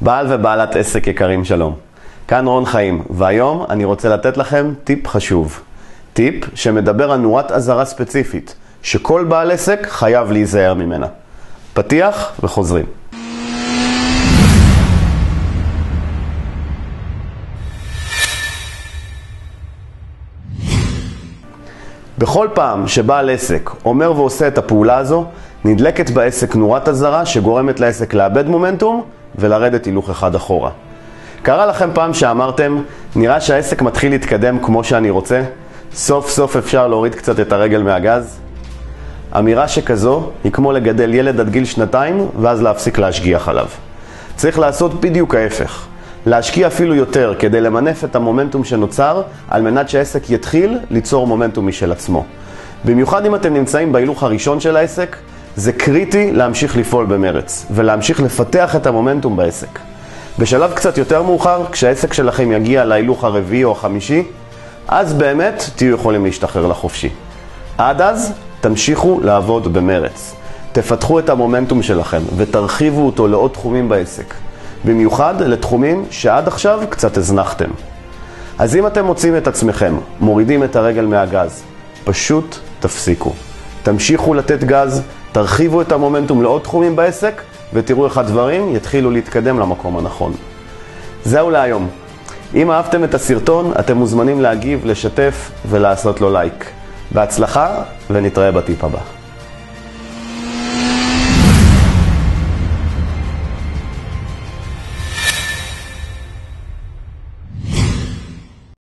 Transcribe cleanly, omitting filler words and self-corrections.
בעל ובעלת עסק יקרים, שלום. כאן רון חיים, והיום אני רוצה לתת לכם טיפ חשוב. טיפ שמדבר על נורת אזהרה ספציפית, שכל בעל עסק חייב להיזהר ממנה. פתיח וחוזרים. בכל פעם שבעל עסק אומר ועושה את הפעולה הזו, נדלקת בעסק נורת אזהרה שגורמת לעסק לאבד מומנטום ולרדת הילוך אחד אחורה. קרה לכם פעם שאמרתם, נראה שהעסק מתחיל להתקדם כמו שאני רוצה, סוף סוף אפשר להוריד קצת את הרגל מהגז? אמירה שכזו היא כמו לגדל ילד עד גיל 2 ואז להפסיק להשגיח עליו. צריך לעשות בדיוק ההפך. להשקיע אפילו יותר כדי למנף את המומנטום שנוצר על מנת שהעסק יתחיל ליצור מומנטום משל עצמו. במיוחד אם אתם נמצאים בהילוך הראשון של העסק, זה קריטי להמשיך לפעול במרץ ולהמשיך לפתח את המומנטום בעסק. בשלב קצת יותר מאוחר, כשהעסק שלכם יגיע להילוך הרביעי או החמישי, אז באמת תהיו יכולים להשתחרר לחופשי. עד אז תמשיכו לעבוד במרץ. תפתחו את המומנטום שלכם ותרחיבו אותו לעוד תחומים בעסק. במיוחד לתחומים שעד עכשיו קצת הזנחתם. אז אם אתם מוצאים את עצמכם, מורידים את הרגל מהגז, פשוט תפסיקו. תמשיכו לתת גז, תרחיבו את המומנטום לעוד תחומים בעסק, ותראו איך הדברים יתחילו להתקדם למקום הנכון. זהו להיום. אם אהבתם את הסרטון, אתם מוזמנים להגיב, לשתף ולעשות לו לייק. בהצלחה, ונתראה בטיפ הבא.